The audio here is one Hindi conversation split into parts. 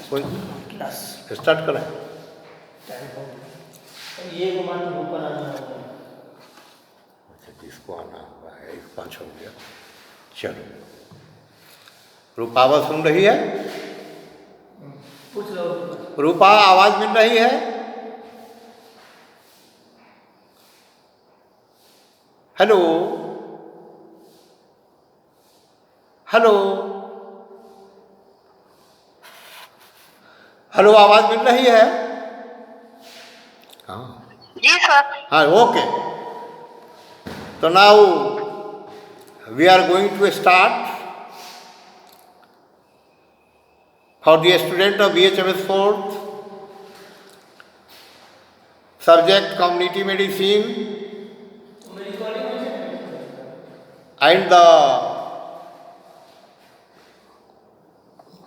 कोई क्लास स्टार्ट करें। ये घुमाने ऊपर आना होगा। अच्छा, जिसको आना होगा है, एक 5 हो गया। चलो, रूपा आवाज सुन रही है? पूछ लो। रूपा आवाज मिल रही है? हेलो हेलो हेलो, आवाज मिल रही है? हाँ जी सर। हाँ, ओके। तो now we are going to start for the student of BHMS 4th, subject community medicine, and the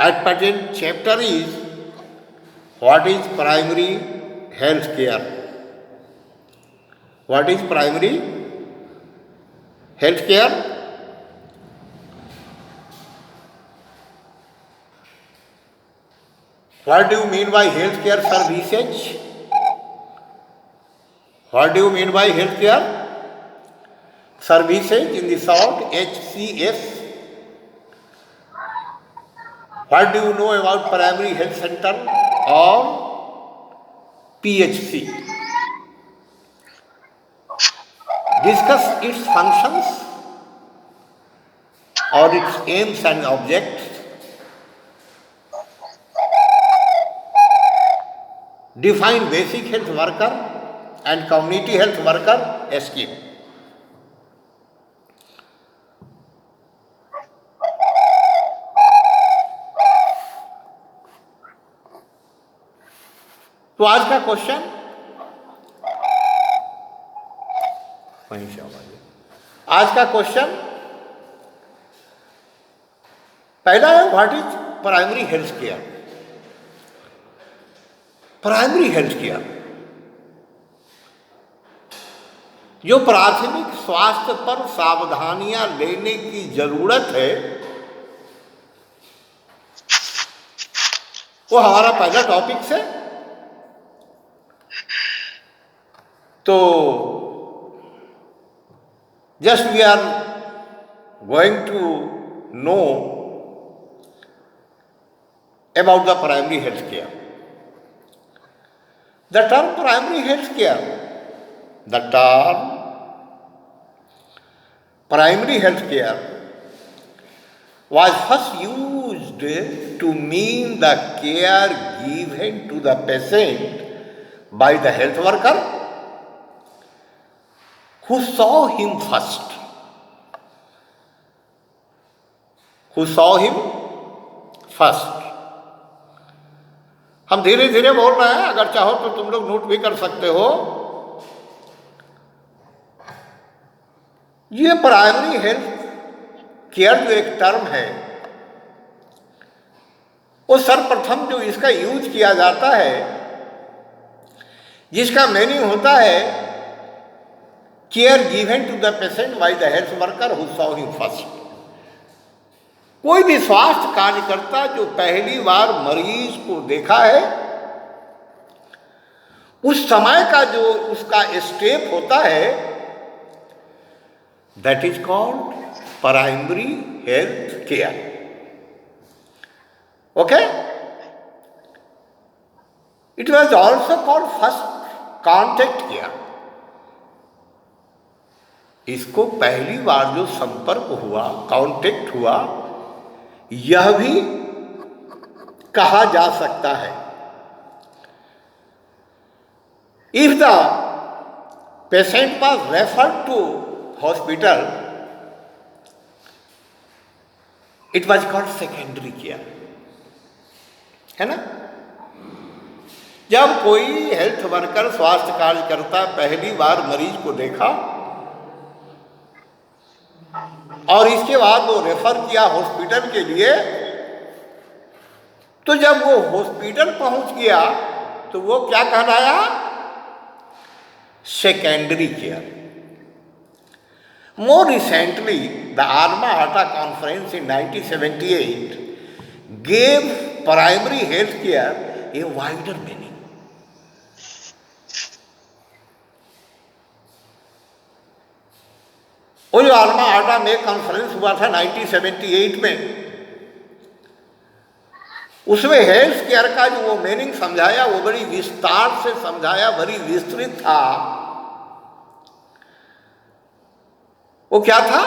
at present chapter is what is primary health care. What is primary health care? What do you mean by healthcare services? What do you mean by healthcare services in the short HCS? What do you know about primary health center or PHC? Discuss its functions or its aims and objects. Define basic health worker and community health worker scheme. तो आज का क्वेश्चन वहीं से आवाज। आज का क्वेश्चन पहला है, what is primary health care? Primary health care जो प्राथमिक स्वास्थ्य पर सावधानियां लेने की जरूरत है, वो हमारा पहला टॉपिक है। तो just we are going to know about the primary health care. The term primary health care, the term primary health care was first used to mean the care given to the patient by the health worker who saw him first. Who saw him first. हम धीरे धीरे बोल रहे हैं, अगर चाहो तो तुम लोग नोट भी कर सकते हो. ये प्राइमरी हेल्थ केयर जो एक टर्म है, वो सर्वप्रथम जो इसका यूज किया जाता है, जिसका मीनिंग होता है care given to the patient by the health worker who saw him first. कोई भी स्वास्थ्य कार्यकर्ता जो पहली बार मरीज को देखा है, उस समय का जो उसका स्टेप होता है, that is called primary health care. Okay. It was also called first contact care. इसको पहली बार जो संपर्क हुआ, कांटेक्ट हुआ, यह भी कहा जा सकता है. If the patient was referred to hospital, it was called secondary care. है ना. जब कोई हेल्थ वर्कर, स्वास्थ्य कार्यकर्ता पहली बार मरीज को देखा और इसके बाद वो रेफर किया हॉस्पिटल के लिए, तो जब वो हॉस्पिटल पहुंच गया तो वो क्या कहलाया? Secondary care. More recently the Alma Ata conference in 1978 gave primary health care a wider meaning. वो जो अल्मा आटा में कॉन्फ्रेंस हुआ था 1978 में, उसमें हेल्थ केयर का जो वो मीनिंग समझाया वो बड़ी विस्तार से समझाया, बड़ी विस्तृत था। वो क्या था?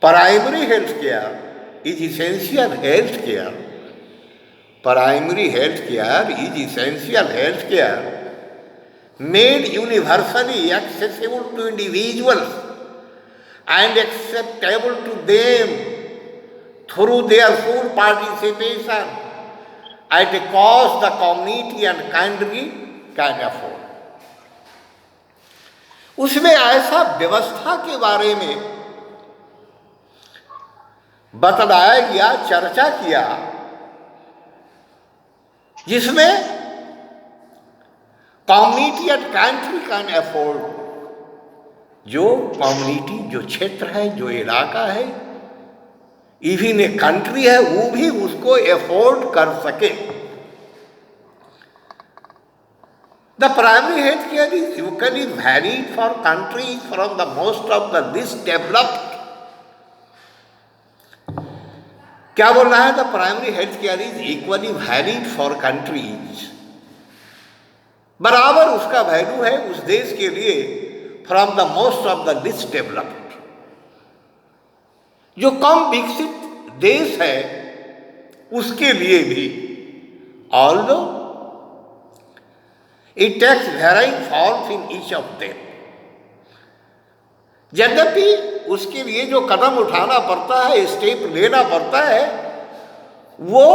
Primary health care is essential health care. Primary health care is essential health care made universally accessible to individuals and acceptable to them through their full participation at a cost the community and country can afford। उसमें ऐसा व्यवस्था के बारे में बतलाया गया, चर्चा किया, जिसमें community and country can afford, जो कम्युनिटी, जो क्षेत्र है, जो इलाका है, इवन ए कंट्री है, वो भी उसको अफोर्ड कर सके। The primary health care is equally valid for countries from the most of the list developed. क्या बोल रहा है? The primary health care is equally valid for countries, बराबर उसका वैल्यू है उस देश के लिए, from the most of the list developed, जो कम विकसित देश है उसके लिए भी। Although it takes varying forms in each of them, यद्यपि उसके लिए जो कदम उठाना पड़ता है, स्टेप लेना पड़ता है, वो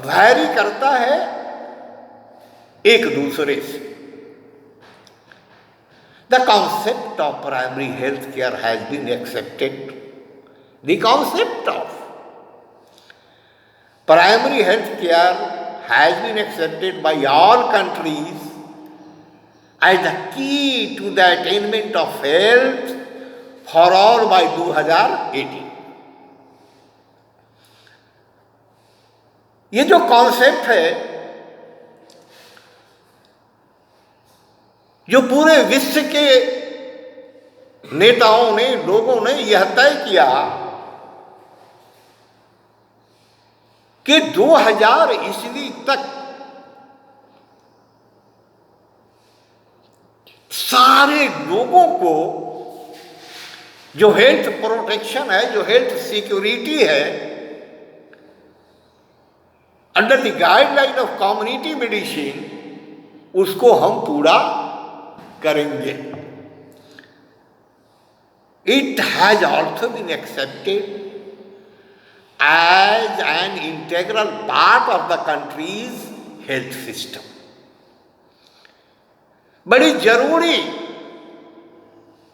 वैरी करता है एक दूसरे से। The concept of primary health care has been accepted. The concept of primary health care has been accepted by all countries as the key to the attainment of health for all by 2018। ये जो कॉन्सेप्ट है, जो पूरे विश्व के नेताओं ने, लोगों ने यह तय किया कि 2000 ईस्वी तक सारे लोगों को जो हेल्थ प्रोटेक्शन है, जो हेल्थ सिक्योरिटी है, under the guideline of community medicine, उसको हम पूरा करेंगे। It has also been accepted as an integral part of the country's health system। बड़ी जरूरी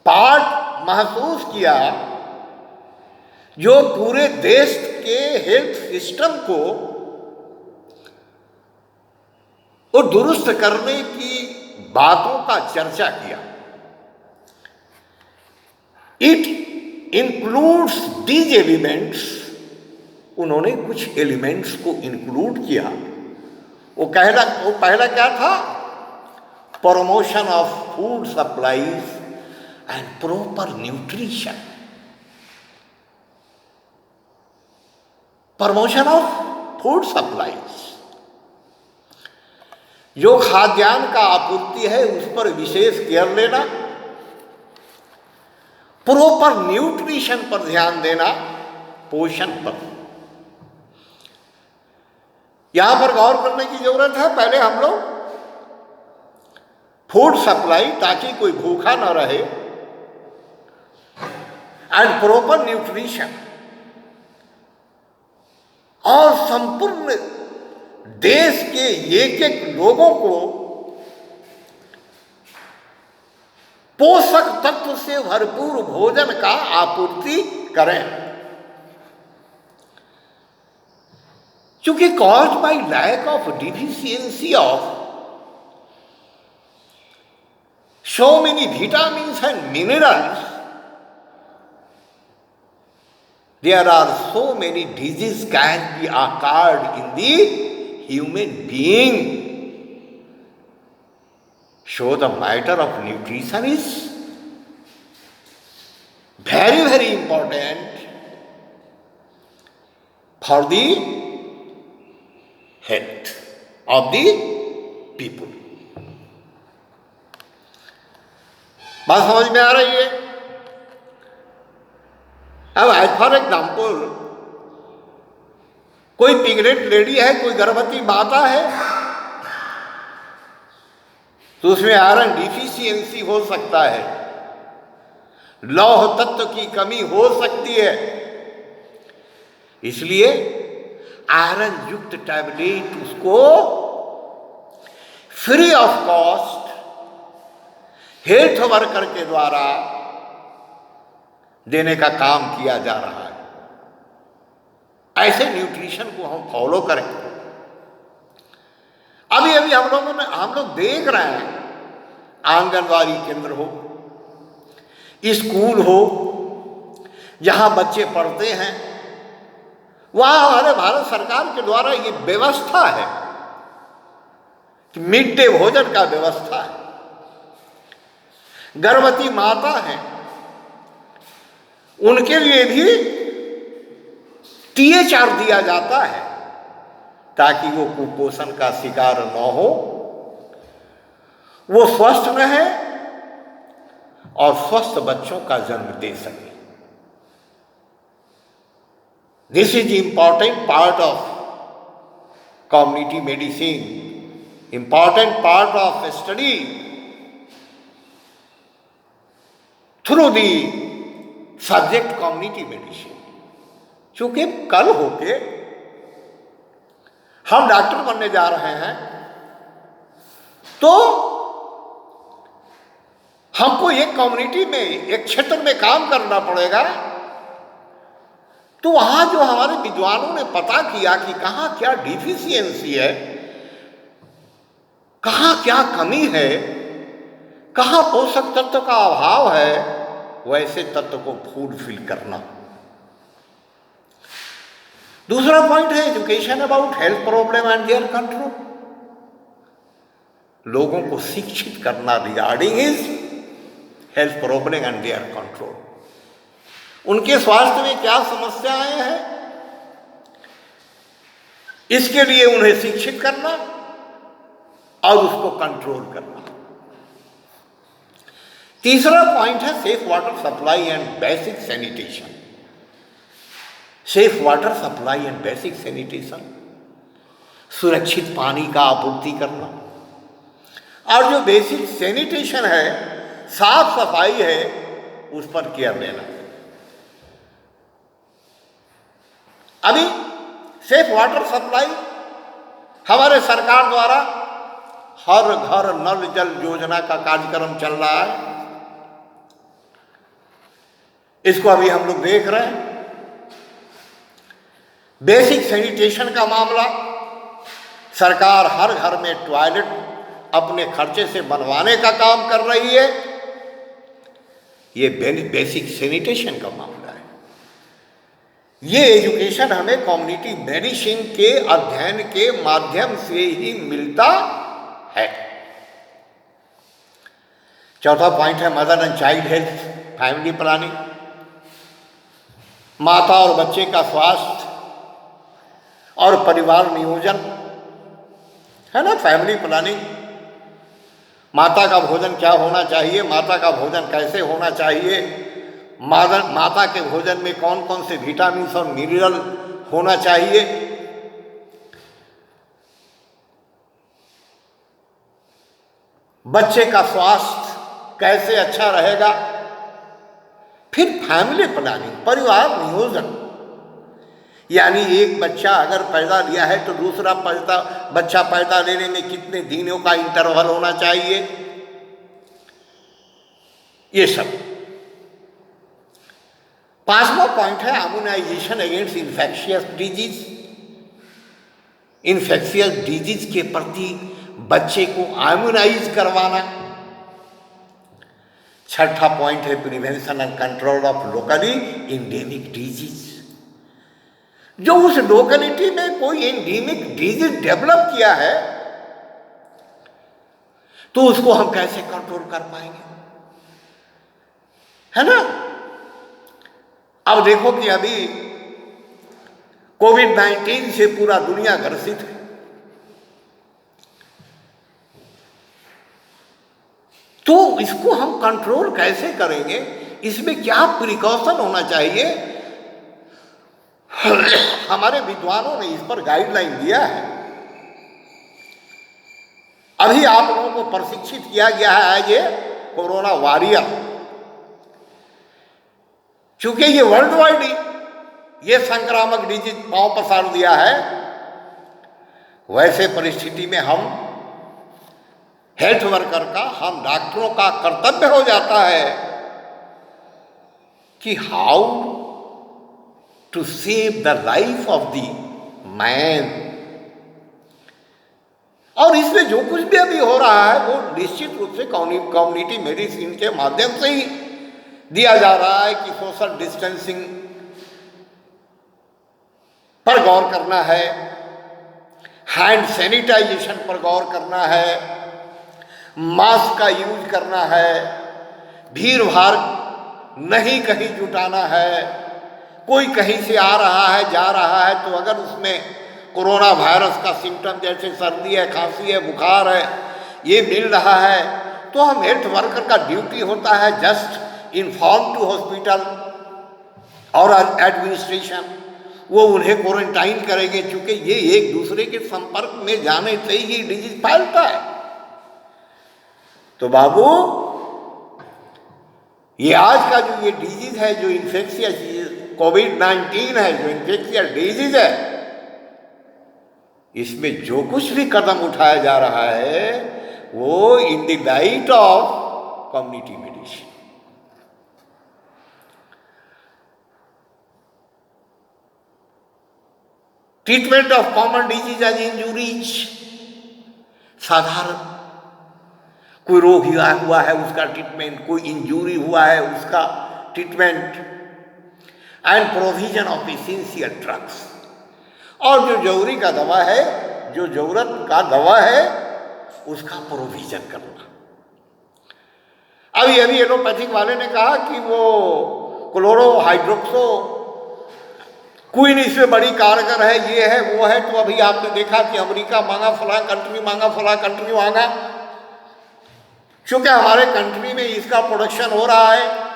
पार्ट महसूस किया, जो पूरे देश के हेल्थ सिस्टम को वो दुरुस्त करने की बातों का चर्चा किया। इट इंक्लूड्स दीज एलिमेंट्स, उन्होंने कुछ एलिमेंट्स को इंक्लूड किया। वो पहला क्या था? Promotion of food supplies and proper nutrition. Promotion of food supplies, जो खाद्यान्न का आपूर्ति है उस पर विशेष केयर लेना, प्रॉपर न्यूट्रिशन पर ध्यान देना, पोषण पर। यहां पर गौर करने की जरूरत है, पहले हम लोग फूड सप्लाई, ताकि कोई भूखा ना रहे, एंड प्रॉपर न्यूट्रिशन, और संपूर्ण देश के एक एक लोगों को पोषक तत्व से भरपूर भोजन का आपूर्ति करें। क्योंकि caused by lack of deficiency of so many vitamins and minerals, there are so many diseases can be occurred in the human being. So the matter of nutrition is very, very important for the health of the people. बात समझ में आ रही है? अब एज फॉर एग्जाम्पल, कोई प्रेग्नेंट लेडी है, कोई गर्भवती माता है, तो उसमें आयरन डिफिशियंसी हो सकता है, लौह तत्व की कमी हो सकती है। इसलिए आयरन युक्त टैबलेट उसको free of cost health worker के द्वारा देने का काम किया जा रहा है। ऐसे न्यूट्रिशन को हम फॉलो करें। अभी अभी हम लोग देख रहे हैं, आंगनवाड़ी केंद्र हो, स्कूल हो, जहां बच्चे पढ़ते हैं, वहां हमारे भारत सरकार के द्वारा ये व्यवस्था है कि मिड डे भोजन का व्यवस्था है। गर्भवती माता है, उनके लिए भी THR दिया जाता है ताकि वो कुपोषण का शिकार न हो, वो स्वस्थ रहे और स्वस्थ बच्चों का जन्म दे सके। This is important part of community medicine, important part of study through the subject community medicine. क्योंकि कल होके हम डॉक्टर बनने जा रहे हैं, तो हमको एक कम्युनिटी में, एक क्षेत्र में काम करना पड़ेगा। तो वहां जो हमारे विद्वानों ने पता किया कि कहाँ क्या डिफिशियंसी है, कहाँ क्या कमी है, कहाँ पोषक तत्व का अभाव है, वैसे तत्व को फुलफिल करना। दूसरा पॉइंट है education about health problem and their control. लोगों को शिक्षित करना regarding is health problem and their control. उनके स्वास्थ्य में क्या समस्याएं हैं, इसके लिए उन्हें शिक्षित करना और उसको कंट्रोल करना। तीसरा पॉइंट है safe water supply and basic sanitation. Safe water supply and basic sanitation, सुरक्षित पानी का आपूर्ति करना, और जो बेसिक सैनिटेशन है, साफ सफाई है, उस पर केयर लेना। अभी सेफ वाटर सप्लाई हमारे सरकार द्वारा हर घर नल जल योजना का कार्यक्रम चल रहा है। इसको अभी हम लोग देख रहे हैं। बेसिक सैनिटेशन का मामला, सरकार हर घर में टॉयलेट अपने खर्चे से बनवाने का काम कर रही है। ये बेसिक सैनिटेशन का मामला है। ये एजुकेशन हमें कम्युनिटी मेडिसिन के अध्ययन के माध्यम से ही मिलता है। चौथा पॉइंट है mother and child health, family planning. माता और बच्चे का स्वास्थ्य और परिवार नियोजन है ना, फैमिली प्लानिंग। माता का भोजन क्या होना चाहिए, माता का भोजन कैसे होना चाहिए, माता के भोजन में कौन कौन से विटामिन और मिनरल होना चाहिए, बच्चे का स्वास्थ्य कैसे अच्छा रहेगा। फिर फैमिली प्लानिंग, परिवार नियोजन, यानी एक बच्चा अगर पैदा लिया है तो दूसरा बच्चा पैदा लेने में कितने दिनों का इंटरवल होना चाहिए, ये सब। पांचवा पॉइंट है immunisation against infectious disease. Infectious disease के प्रति बच्चे को इम्यूनाइज करवाना। छठा पॉइंट है prevention and control of locally endemic disease. जो उस लोकेलिटी में कोई एंडीमिक डिजीज डेवलप किया है, तो उसको हम कैसे कंट्रोल कर पाएंगे, है ना। अब देखो कि अभी कोविड-19 से पूरा दुनिया ग्रसित है, तो इसको हम कंट्रोल कैसे करेंगे, इसमें क्या प्रिकॉशन होना चाहिए। हमारे विद्वानों ने इस पर गाइडलाइन दिया है। अभी आप लोगों को प्रशिक्षित किया गया है एज ए कोरोना वॉरियर, चूंकि ये वर्ल्ड वाइड ये संक्रामक डिजीज पांव पसार दिया है, वैसे परिस्थिति में हम हेल्थ वर्कर का, हम डॉक्टरों का कर्तव्य हो जाता है कि how to save the life of the man. और इसमें जो कुछ भी अभी हो रहा है वो निश्चित रूप से कम्युनिटी मेडिसिन के माध्यम से ही दिया जा रहा है कि सोशल डिस्टेंसिंग पर गौर करना है, हैंड सैनिटाइजेशन पर गौर करना है, मास्क का यूज करना है, भीड़ भाड़ नहीं कहीं जुटाना है। कोई कहीं से आ रहा है, जा रहा है, तो अगर उसमें कोरोना वायरस का सिम्टम जैसे सर्दी है, खांसी है, बुखार है, ये मिल रहा है, तो हम हेल्थ वर्कर का ड्यूटी होता है जस्ट इन्फॉर्म टू हॉस्पिटल और एडमिनिस्ट्रेशन, वो उन्हें क्वारंटाइन करेंगे, क्योंकि ये एक दूसरे के संपर्क में जाने से ही ये डिजीज फैलता है। तो बाबू, ये आज का जो ये डिजीज है, जो इन्फेक्शियस कोविड-19 है, जो इन्फेक्शियस डिजीज है, इसमें जो कुछ भी कदम उठाया जा रहा है वो in the light of community medicine. Treatment of common disease as injuries, साधारण कोई रोग हुआ है उसका ट्रीटमेंट, कोई इंजरी हुआ है उसका treatment, and provision of essential drugs, और जो जरूरी का दवा है, जो जरूरत का दवा है उसका प्रोविजन करना। अभी एलोपैथिक वाले ने कहा कि वो क्लोरो हाइड्रोक्सो क्वीन इसमें बड़ी कारगर है, ये है वो है, तो अभी आपने देखा कि अमेरिका मांगा, फला कंट्री मांगा, फला कंट्री मांगा, क्योंकि हमारे कंट्री में इसका प्रोडक्शन हो रहा है।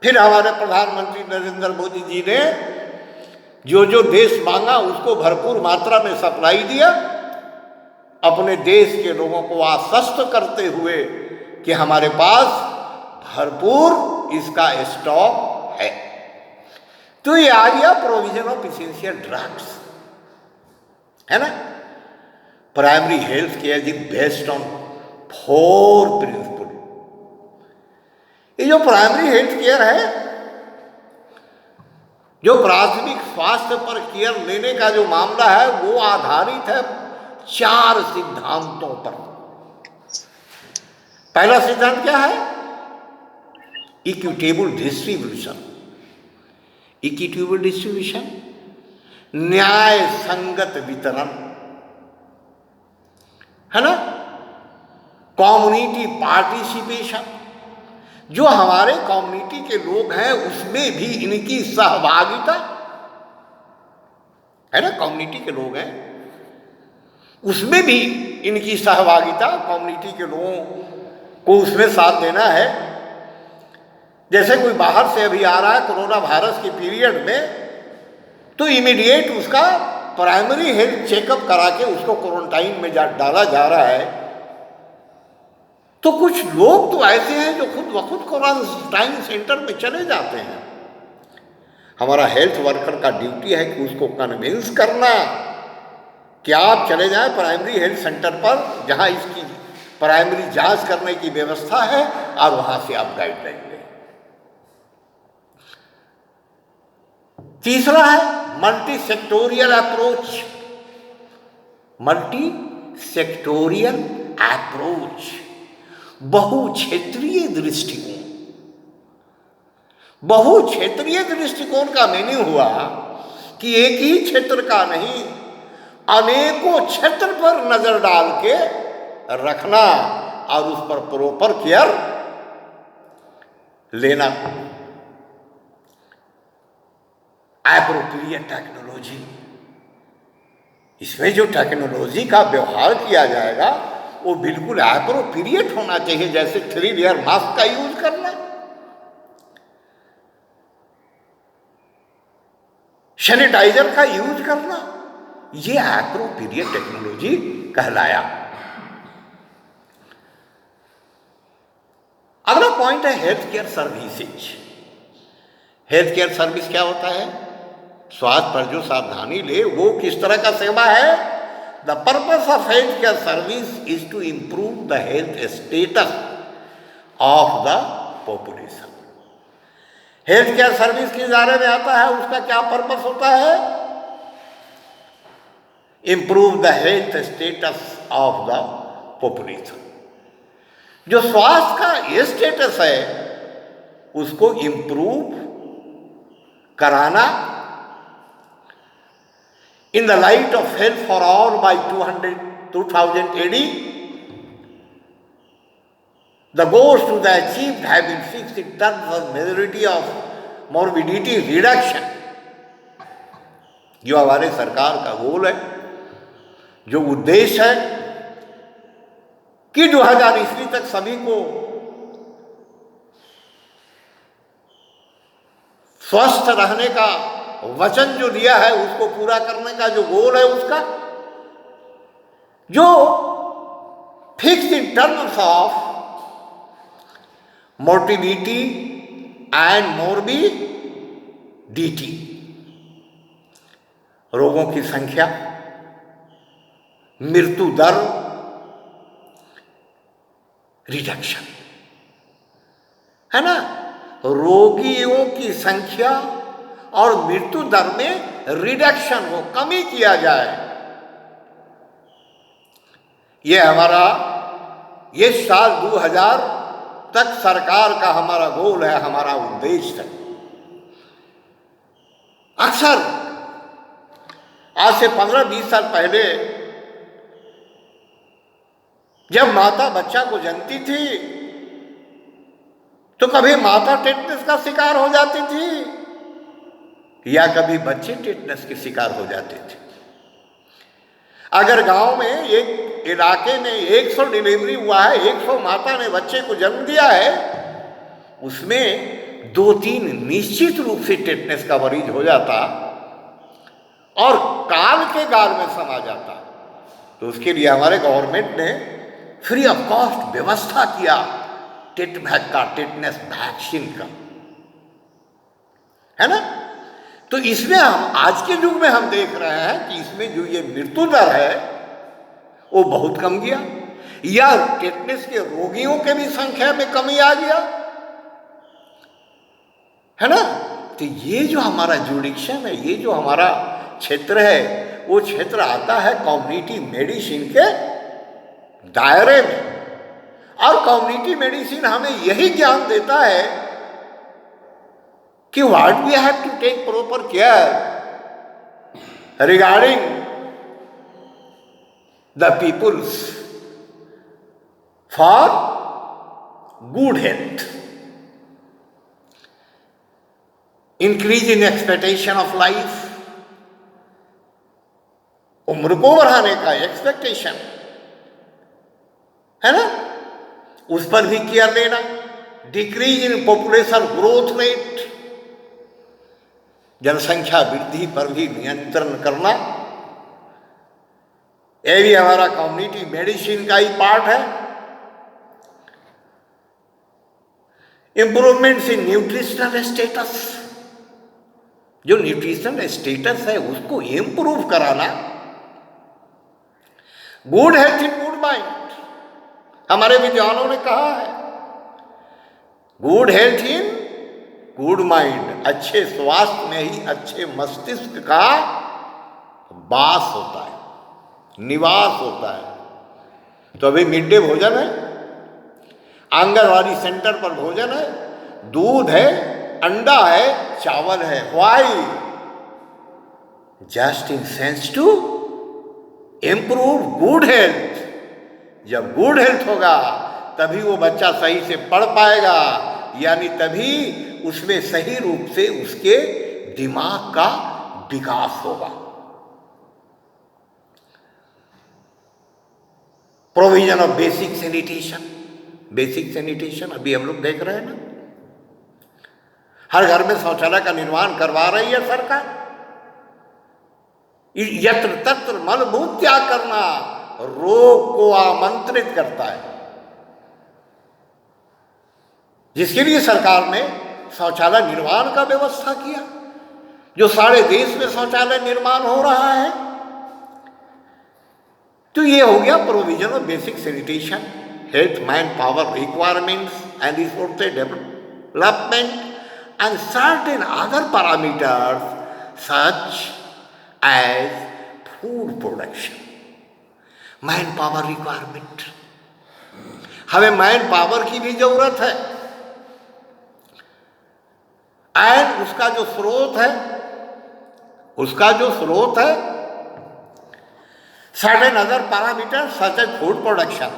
फिर हमारे प्रधानमंत्री नरेंद्र मोदी जी ने जो जो देश मांगा उसको भरपूर मात्रा में सप्लाई दिया, अपने देश के लोगों को आश्वस्त करते हुए कि हमारे पास भरपूर इसका स्टॉक है। तो ये आ गया प्रोविजन ऑफ एसेंशियल ड्रग्स, है ना। Primary health care is based on 4 principle. ये जो प्राइमरी हेल्थ केयर है, जो प्राथमिक स्वास्थ्य पर केयर लेने का जो मामला है, वो आधारित है 4 सिद्धांतों पर। पहला सिद्धांत क्या है? Equitable distribution. इक्विटेबल डिस्ट्रीब्यूशन, न्याय संगत वितरण, है ना। कम्युनिटी पार्टिसिपेशन, जो हमारे कम्युनिटी के लोग हैं उसमें भी इनकी सहभागिता, है ना। कम्युनिटी के लोग हैं उसमें भी इनकी सहभागिता, कम्युनिटी के लोगों को उसमें साथ देना है। जैसे कोई बाहर से अभी आ रहा है कोरोना वायरस के पीरियड में, तो इमीडिएट उसका प्राइमरी हेल्थ चेकअप करा के उसको क्वारंटाइन में डाला जा रहा है। तो कुछ लोग तो ऐसे हैं जो खुद ब खुद क्वारंटाइन सेंटर में चले जाते हैं। हमारा हेल्थ वर्कर का ड्यूटी है कि उसको कन्विंस करना कि आप चले जाएं प्राइमरी हेल्थ सेंटर पर, जहां इसकी प्राइमरी जांच करने की व्यवस्था है, और वहां से आप गाइडलाइन लें। तीसरा है multi sectoral approach. Multi sectoral approach, बहुक्षेत्रीय दृष्टिकोण। बहुक्षेत्रीय दृष्टिकोण का मीनिंग हुआ कि एक ही क्षेत्र का नहीं, अनेकों क्षेत्र पर नजर डाल के रखना और उस पर प्रॉपर केयर लेना। एप्रोप्रिएट टेक्नोलॉजी, इसमें जो टेक्नोलॉजी का व्यवहार किया जाएगा वो बिल्कुल एप्रोप्रिएट होना चाहिए। जैसे 3 लेयर मास्क का यूज करना, सैनिटाइजर का यूज करना, ये एप्रोप्रिएट टेक्नोलॉजी कहलाया। अगला पॉइंट है health care services. Health care service क्या होता है? स्वास्थ्य पर जो सावधानी ले वो किस तरह का सेवा है? The purpose of health care service is to improve the health status of the population. Health care service किस दायरे में आता है? उसका क्या पर्पस होता है? Improve the health status of the population. जो स्वास्थ्य का स्टेटस है उसको इंप्रूव कराना in the light of health for all by 2000 AD, the goals to the achieved have been fixed in terms of majority of morbidity reduction। जो हमारे सरकार का गोल है, जो उद्देश्य है कि 2000 ईस्वी तक सभी को स्वस्थ रहने का वचन जो दिया है उसको पूरा करने का जो गोल है उसका, जो fix in terms of mortality and morbidity, रोगों की संख्या, मृत्यु दर, रिडक्शन, है ना? रोगियों की संख्या और मृत्यु दर में रिडक्शन हो, कमी किया जाए, ये हमारा ये साल 2000 तक सरकार का हमारा गोल है, हमारा उद्देश्य है। अक्सर आज से 15-20 साल पहले जब माता बच्चा को जन्मती थी तो कभी माता टेटनस का शिकार हो जाती थी या कभी बच्चे टेटनस के शिकार हो जाते थे। अगर गांव में एक इलाके में 100 डिलीवरी हुआ है, 100 माता ने बच्चे को जन्म दिया है, उसमें 2-3 निश्चित रूप से टेटनस का मरीज हो जाता और काल के गाल में समा जाता। तो उसके लिए हमारे गवर्नमेंट ने फ्री ऑफ कॉस्ट व्यवस्था किया टेटनस वैक्सीन का, है ना? तो इसमें हम आज के युग में हम देख रहे हैं कि इसमें जो ये मृत्यु दर है वो बहुत कम गया, या टेटनस के रोगियों के भी संख्या में कमी आ गया, है ना? तो ये जो हमारा जुडिक्शन है, ये जो हमारा क्षेत्र है, वो क्षेत्र आता है कम्युनिटी मेडिसिन के दायरे में। और कम्युनिटी मेडिसिन हमें यही ज्ञान देता है कि what we have to take proper care regarding the peoples for good health. Increase in expectation of life, उम्र को बढ़ाने का एक्सपेक्टेशन, है ना? उस पर भी केयर लेना। Decrease in population growth rate, जनसंख्या वृद्धि पर भी नियंत्रण करना, यह भी हमारा कम्युनिटी मेडिसिन का ही पार्ट है। इंप्रूवमेंट्स इन न्यूट्रिशनल स्टेटस, जो न्यूट्रिशनल स्टेटस है उसको इंप्रूव कराना। Good health in good mind, हमारे विद्वानों ने कहा है good health in good mind, अच्छे स्वास्थ्य में ही अच्छे मस्तिष्क का वास होता है, निवास होता है। तो अभी मिड डे भोजन है, आंगनवाड़ी सेंटर पर भोजन है, दूध है, अंडा है, चावल है, why just in sense to improve good health. जब गुड हेल्थ होगा तभी वो बच्चा सही से पढ़ पाएगा, यानी तभी उसमें सही रूप से उसके दिमाग का विकास होगा। Provision of basic sanitation, basic sanitation अभी हम लोग देख रहे हैं ना, हर घर में शौचालय का निर्माण करवा रही है सरकार। यत्र तत्र मलमूत्र त्याग करना रोग को आमंत्रित करता है, जिसके लिए सरकार ने शौचालय निर्माण का व्यवस्था किया। जो सारे देश में शौचालय निर्माण हो रहा है, तो ये हो गया provision of basic sanitation, health, man power requirements and resource development and certain other parameters such as food production. Man power requirement, हमें मैन पावर की भी जरूरत है, एंड उसका जो स्रोत है certain other parameter such as food production.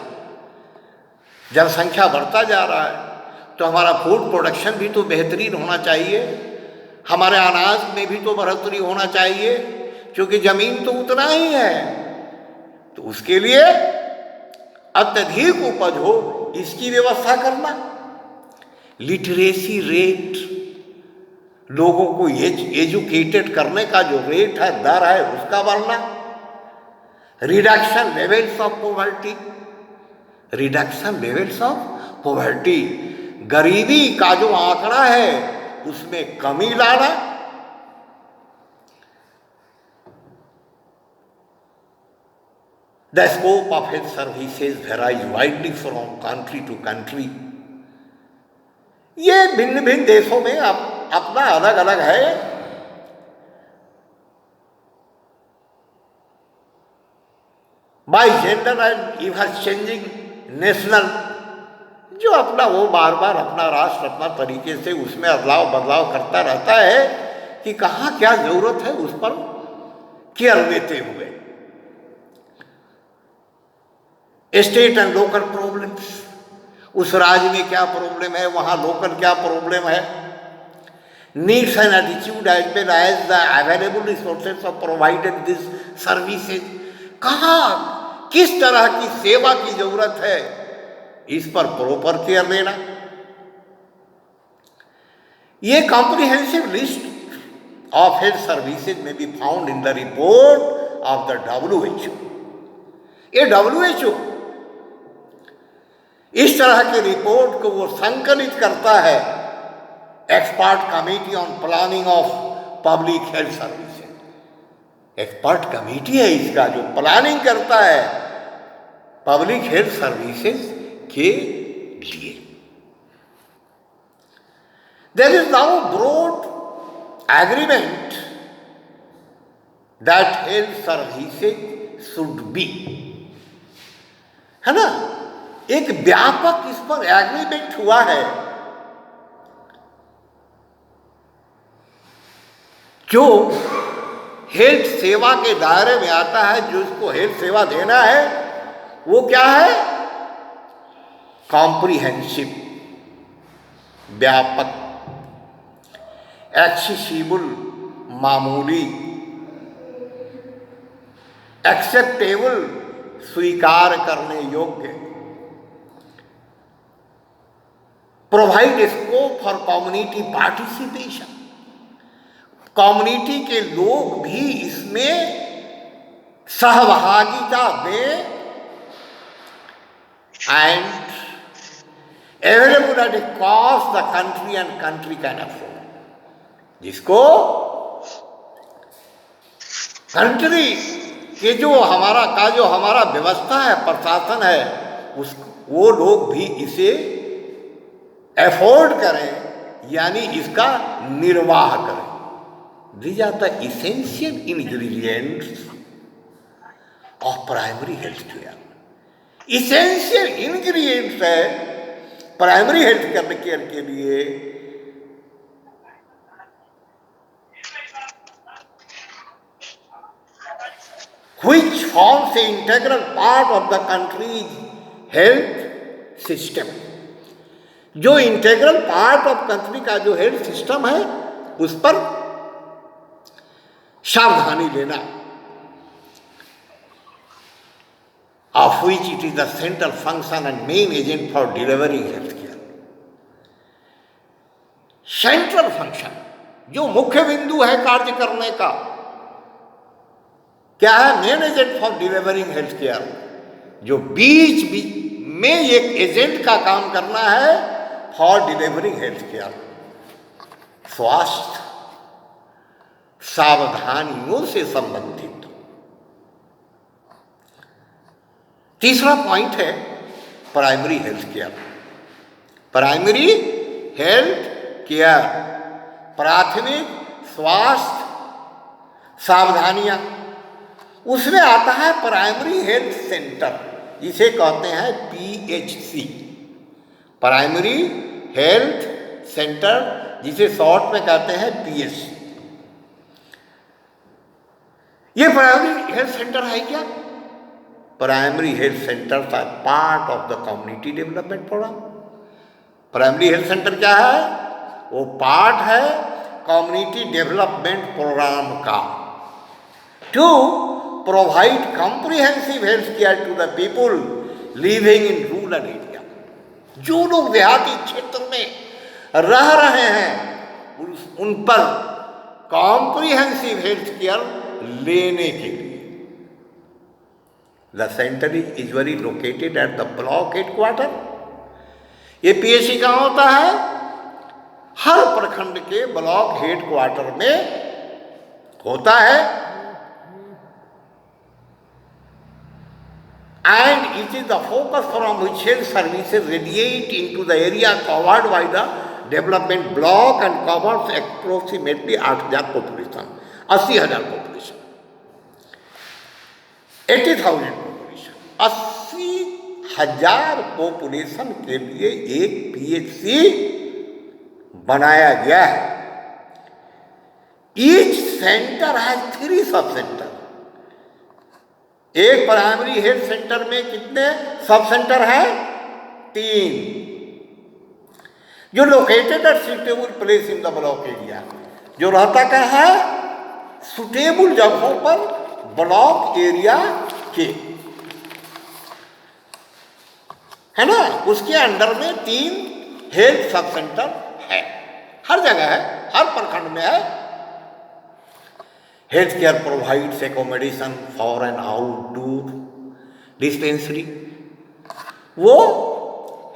जनसंख्या बढ़ता जा रहा है तो हमारा फूड प्रोडक्शन भी तो बेहतरीन होना चाहिए, हमारे अनाज में भी तो बढ़ोतरी होना चाहिए, क्योंकि जमीन तो उतना ही है। तो उसके लिए अत्यधिक उपज हो इसकी व्यवस्था करना, लिटरेसी रेट, लोगों को एजुकेटेड करने का जो रेट है, दर है, उसका बढ़ना, reduction levels of poverty, reduction levels of poverty, गरीबी का जो आंकड़ा है उसमें कमी लाना, the scope of health services varies widely from country to country. ये भिन्न भिन्न देशों में अपना अलग अलग है। By gender and even changing national, जो अपना वो बार बार अपना राष्ट्र अपना तरीके से उसमें अदलाव बदलाव करता रहता है कि कहाँ क्या जरूरत है उस पर केयर लेते हुए। स्टेट एंड लोकल प्रॉब्लम्स, उस राज्य में क्या प्रॉब्लम है, वहाँ लोकल क्या प्रॉब्लम है, needs and attitude as well as the available resources of provided this services, कहाँ किस तरह की सेवा की जरूरत है, इस पर प्रॉपर केयर लेना। ये comprehensive list of health services में be found in the report of the WHO। ये WHO इस तरह की रिपोर्ट को वो संकलित करता है, expert committee on planning of public health services. Expert committee है इसका जो प्लानिंग करता है पब्लिक हेल्थ सर्विसेज के लिए। There is now broad agreement that health services should be, है ना, एक व्यापक इस पर एग्रीमेंट हुआ है। जो हेल्थ सेवा के दायरे में आता है, जो इसको हेल्थ सेवा देना है, वो क्या है, कॉम्प्रिहेंसिव, व्यापक, एक्सेसिबल, मामूली, एक्सेप्टेबल, स्वीकार करने योग्य, provide scope for community participation, community के लोग भी इसमें सहभागिता दें, and available at A cost the country and country can afford, जिसको कंट्री के जो हमारा व्यवस्था है, प्रशासन है, वो लोग भी इसे अफोर्ड करें, यानी इसका निर्वाह करें। These are the essential ingredients of primary health care. Essential ingredients है प्राइमरी हेल्थ केयर के लिए। which forms an integral part of the country's health system. जो इंटेग्रल पार्ट ऑफ कंट्री का जो हेल्थ सिस्टम है उस पर सावधानी लेना, of which it is the central function and main agent for delivering health care. Central function, जो मुख्य बिंदु है कार्य करने का, क्या है? Main agent for delivering health care, जो बीच में एक एजेंट का काम करना है फॉर डिलीवरिंग हेल्थ केयर। स्वास्थ्य सावधानियों से संबंधित। तीसरा पॉइंट है primary health care. Primary health care, प्राथमिक स्वास्थ्य सावधानियां, उसमें आता है प्राइमरी हेल्थ सेंटर, जिसे कहते हैं पीएचसी, प्राइमरी हेल्थ सेंटर, जिसे शॉर्ट में कहते हैं पीएचसी। ये प्राइमरी हेल्थ सेंटर है क्या? Primary health centre are part of the community development programme. Primary health centre क्या है? वो पार्ट है कम्युनिटी डेवलपमेंट प्रोग्राम का, to provide comprehensive health care to the people living in rural area. जो लोग देहाती क्षेत्र में रह रहे हैं उन पर कॉम्प्रिहेंसिव हेल्थ केयर लेने के लिए। The centre is usually located at the block headquarter. ये पीएचसी कहाँ होता है? हर प्रखंड के ब्लॉक हेडक्वार्टर में होता है। And it is the focus from which health services radiate into the area covered by the development block and covers approximately 8,000 population, 80,000 population, 80,000 population, 80,000 population के लिए एक पीएचसी बनाया गया है। ईच सेंटर है 3 सब सेंटर। एक प्राइमरी हेल्थ सेंटर में कितने सब सेंटर है? 3, जो located at suitable place in the block area, जो रहता क्या है? सुटेबल जगहों पर ब्लॉक एरिया के, है ना, उसके अंडर में 3 हेल्थ सब सेंटर है। हर जगह है, हर प्रखंड में है। Health care provides accommodation for an outdoor dispensary. वो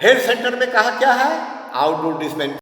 हेल्थ सेंटर में कहा क्या है? Outdoor dispensary.